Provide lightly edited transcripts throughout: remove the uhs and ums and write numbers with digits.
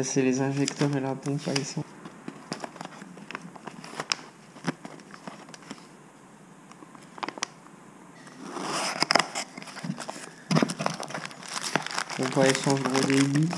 bah, c'est les injecteurs et la pompe à essence. Pompe à essence gros débit.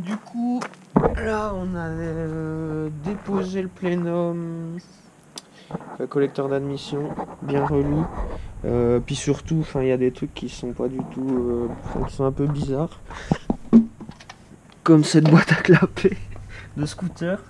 Du coup, là on a déposé le plénum, le collecteur d'admission, bien relu. Puis surtout, il y a des trucs qui sont pas du tout, qui sont un peu bizarres, comme cette boîte à clapper de scooter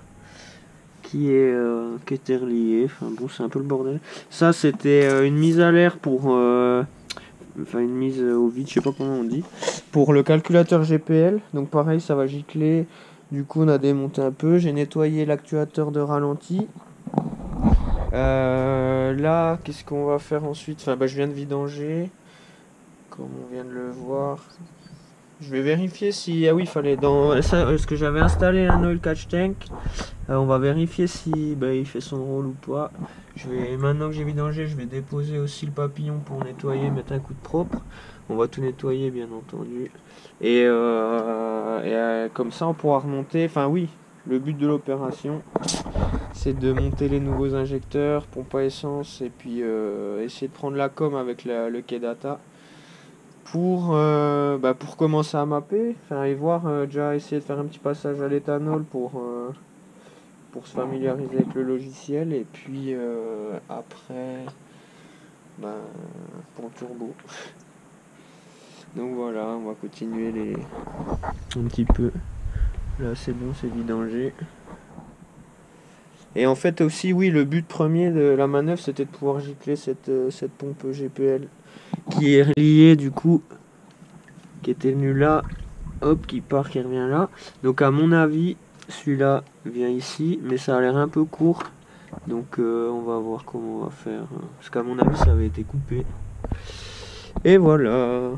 qui était reliée. Enfin bon, c'est un peu le bordel. Ça, c'était une mise à l'air pour, une mise au vide, je sais pas comment on dit, pour le calculateur GPL. Donc pareil, ça va gicler. Du coup, on a démonté un peu. J'ai nettoyé l'actuateur de ralenti. Là, qu'est-ce qu'on va faire ensuite? Je viens de vidanger, comme on vient de le voir. Je vais vérifier si... Ah oui, il fallait dans... Ça, parce que j'avais installé un oil catch tank. On va vérifier si il fait son rôle ou pas. Maintenant que j'ai vidangé, je vais déposer aussi le papillon pour nettoyer, mettre un coup de propre. On va tout nettoyer, bien entendu. Et comme ça, on pourra remonter... Enfin oui, le but de l'opération, c'est de monter les nouveaux injecteurs, pompe à essence, et puis essayer de prendre la com avec le quai data pour commencer à mapper, et voir, déjà essayer de faire un petit passage à l'éthanol pour se familiariser avec le logiciel, et puis après pour le turbo. Donc voilà, on va continuer un petit peu. Là c'est bon, c'est vidangé. Et en fait aussi, oui, le but premier de la manœuvre, c'était de pouvoir gicler cette pompe GPL qui est reliée du coup, qui était venue là, hop, qui part, qui revient là. Donc à mon avis, celui-là vient ici, mais ça a l'air un peu court. Donc on va voir comment on va faire. Parce qu'à mon avis, ça avait été coupé. Et voilà.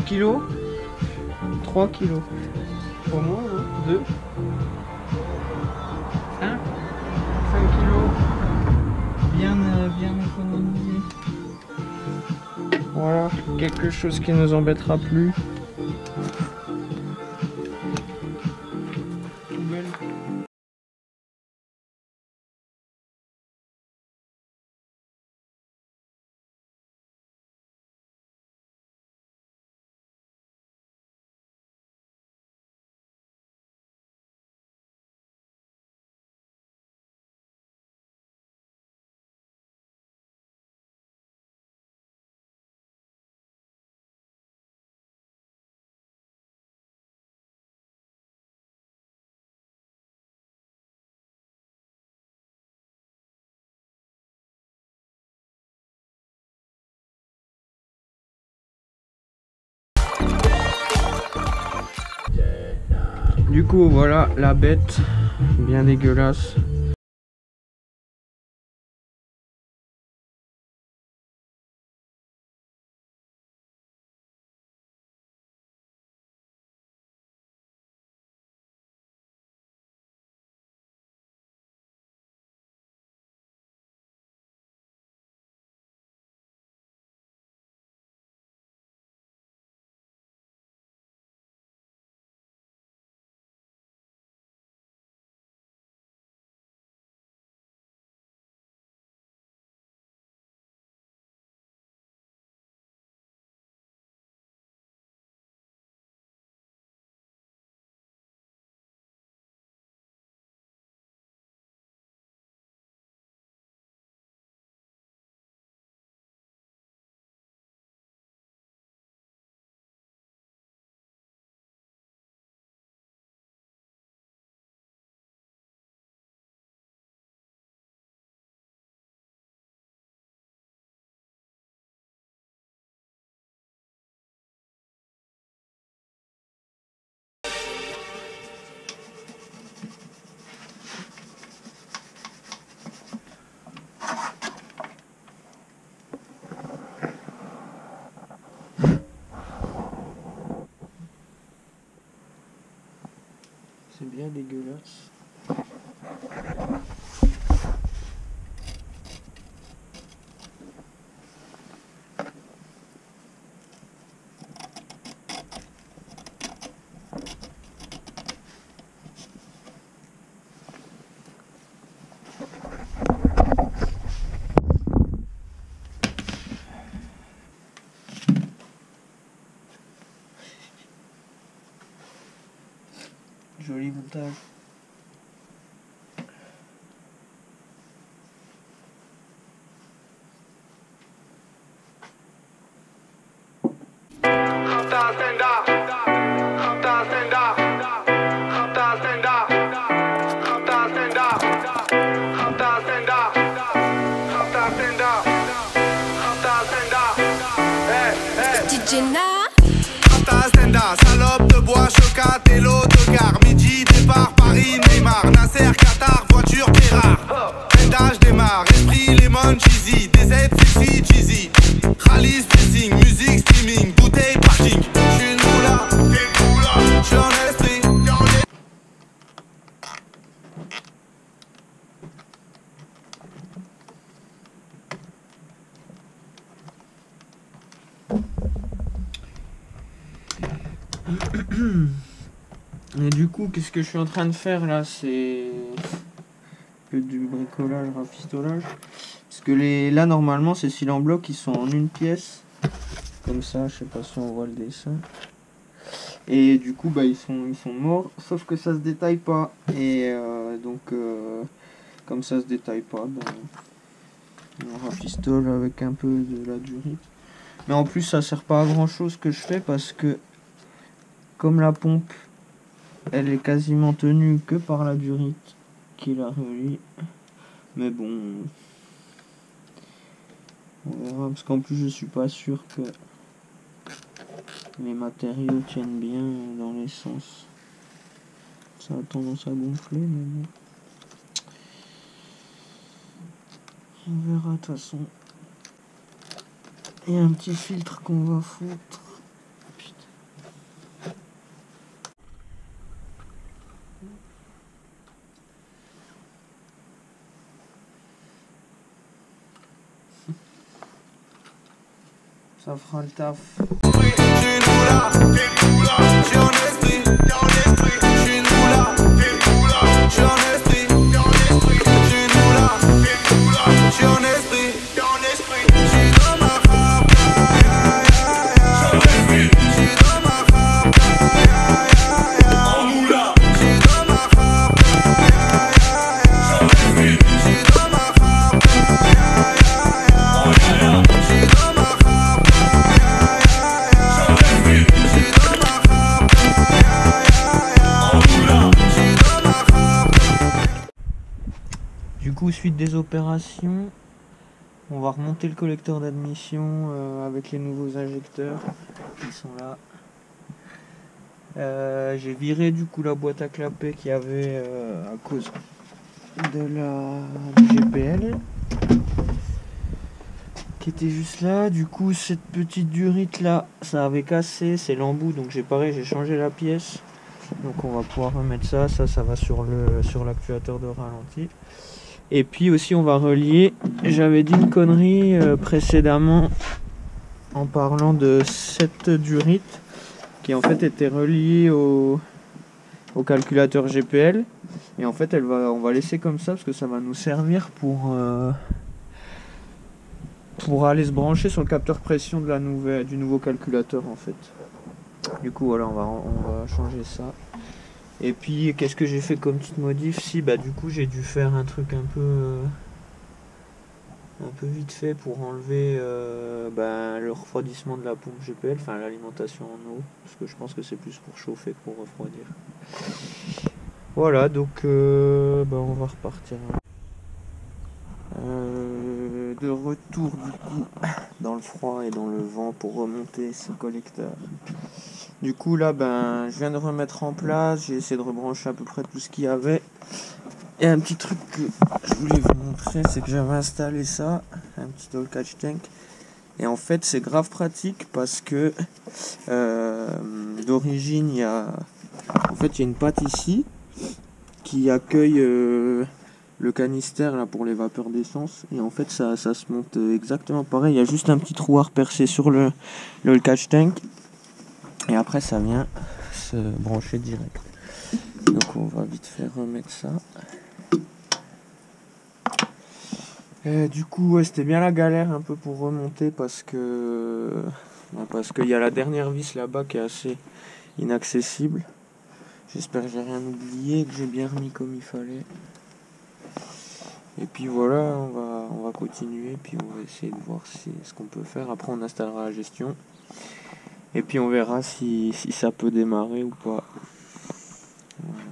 Kilos 3 kilos. Pour moi, hein 2. 5 kilos. Bien économisé. Voilà, quelque chose qui nous embêtera plus. Poubelle. Du coup, voilà la bête, bien dégueulasse. C'est bien dégueulasse. Joli montage. agenda, salope de bois, chocat et l'autocar. Midi, départ, Paris, Neymar, Nasser, Qatar, voiture, Terrar. Étage démarre, esprit, lemon, cheesy, DZ, sexy, cheesy. Rallye, stressing, musique, streaming, bouteille, parking. J'suis une moula, j'suis en esprit. Et du coup, qu'est-ce que je suis en train de faire là? C'est que du bricolage, rafistolage. Parce que là, normalement, ces cils en bloc, ils sont en une pièce. Comme ça, je sais pas si on voit le dessin. Et du coup, bah, ils sont morts. Sauf que ça se détaille pas. Et donc, comme ça se détaille pas, bah, on rafistole avec un peu de la durite. Mais en plus, ça sert pas à grand chose que je fais parce que, comme la pompe, elle est quasiment tenue que par la durite qui la relie. Mais bon, on verra parce qu'en plus je suis pas sûr que les matériaux tiennent bien dans les sens. Ça a tendance à gonfler, mais bon. On verra de toute façon. Il y a un petit filtre qu'on va foutre. Ça fera le taf. Suite des opérations, on va remonter le collecteur d'admission avec les nouveaux injecteurs qui sont là. J'ai viré du coup la boîte à clapet qu'il y avait à cause de du GPL qui était juste là. Du coup, cette petite durite là, ça avait cassé, c'est l'embout, donc j'ai changé la pièce. Donc on va pouvoir remettre ça va sur l'actuateur de ralenti. Et puis aussi on va relier, j'avais dit une connerie précédemment en parlant de cette durite qui en fait était reliée au calculateur GPL. Et en fait on va laisser comme ça parce que ça va nous servir pour aller se brancher sur le capteur pression du nouveau calculateur en fait. Du coup voilà, on va changer ça. Et puis qu'est-ce que j'ai fait comme petite modif? Si bah du coup j'ai dû faire un truc un peu vite fait pour enlever le refroidissement de la pompe GPL, enfin l'alimentation en eau, parce que je pense que c'est plus pour chauffer que pour refroidir. Voilà, donc on va repartir. De retour du coup dans le froid et dans le vent pour remonter ce collecteur. Du coup là je viens de remettre en place, j'ai essayé de rebrancher à peu près tout ce qu'il y avait. Et un petit truc que je voulais vous montrer, c'est que j'avais installé ça, un petit all catch tank. Et en fait c'est grave pratique parce que d'origine il y a une patte ici qui accueille le canister là pour les vapeurs d'essence, et en fait ça se monte exactement pareil. Il y a juste un petit trou à repercer sur le catch tank et après ça vient se brancher direct. Donc on va vite faire remettre ça. Du coup c'était bien la galère un peu pour remonter parce qu'il y a la dernière vis là-bas qui est assez inaccessible. J'espère que j'ai rien oublié, que j'ai bien remis comme il fallait. Et puis voilà, on va continuer, puis on va essayer de voir ce qu'on peut faire. Après on installera la gestion. Et puis on verra si ça peut démarrer ou pas. Voilà.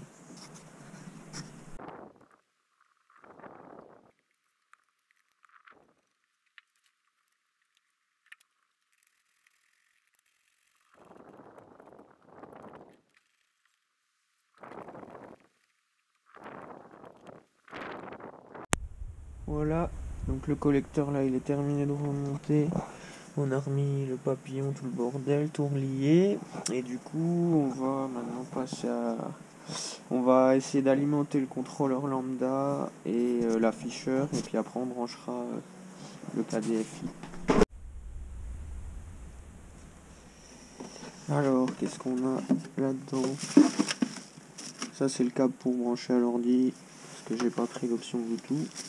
Voilà, donc le collecteur là il est terminé de remonter. On a remis le papillon, tout le bordel, tout relié. Et du coup, on va maintenant passer à... On va essayer d'alimenter le contrôleur lambda et l'afficheur. Et puis après, on branchera le KDFI. Alors, qu'est-ce qu'on a là-dedans? Ça, c'est le câble pour brancher à l'ordi. Parce que j'ai pas pris l'option Bluetooth.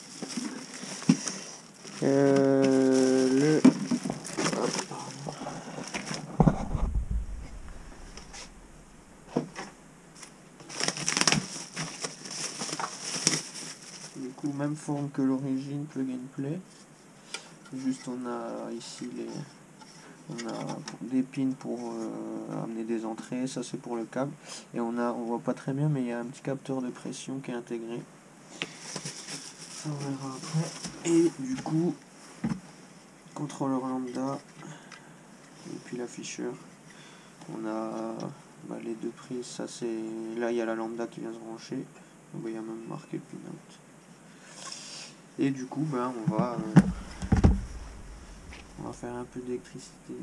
Du coup, même forme que l'origine, plug and play. Juste on a ici on a des pins pour amener des entrées, ça c'est pour le câble. Et on voit pas très bien, mais il y a un petit capteur de pression qui est intégré. Ça on verra après. Et du coup, contrôleur lambda et puis l'afficheur. On a les deux prises, ça c'est... Là il y a la lambda qui vient se brancher. Donc, il y a même marqué le pinout. Et du coup on va faire un peu d'électricité.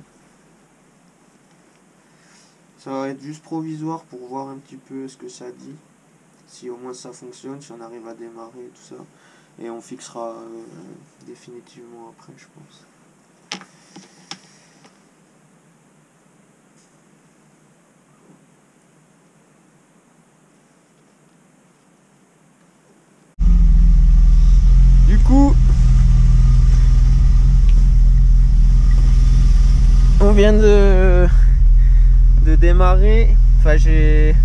Ça va être juste provisoire pour voir un petit peu ce que ça dit. Si au moins ça fonctionne, si on arrive à démarrer et tout ça. Et on fixera définitivement après, je pense. Du coup, on vient de démarrer. Enfin, j'ai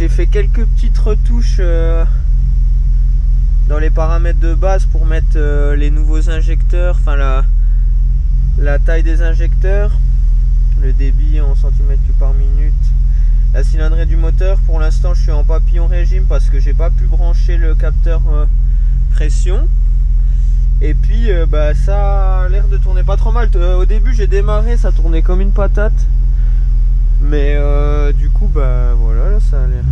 fait quelques petites retouches dans les paramètres de base pour mettre les nouveaux injecteurs, enfin la taille des injecteurs, le débit en centimètres cubes par minute, la cylindrée du moteur. Pour l'instant, je suis en papillon régime parce que j'ai pas pu brancher le capteur pression. Et puis ça a l'air de tourner pas trop mal. Au début j'ai démarré, ça tournait comme une patate. Mais du coup voilà, là ça a l'air...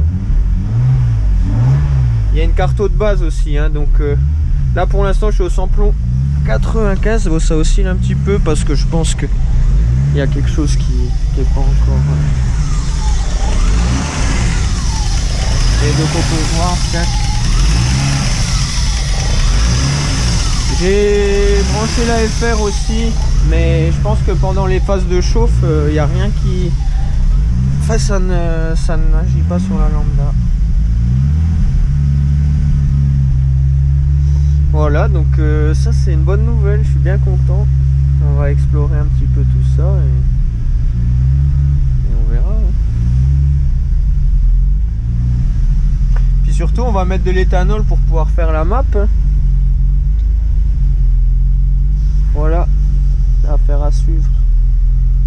Il y a une carte de base aussi, hein, donc là pour l'instant je suis au samplon 95. Bon, ça oscille un petit peu parce que je pense que il y a quelque chose qui est pas encore... Et donc on peut voir peut-être... J'ai branché l'AFR aussi, mais je pense que pendant les phases de chauffe, il n'y a rien qui... Enfin, ça n'agit pas sur la lambda. Voilà, donc ça c'est une bonne nouvelle, je suis bien content. On va explorer un petit peu tout ça et on verra. Hein. Puis surtout, on va mettre de l'éthanol pour pouvoir faire la map. Voilà, affaire à suivre.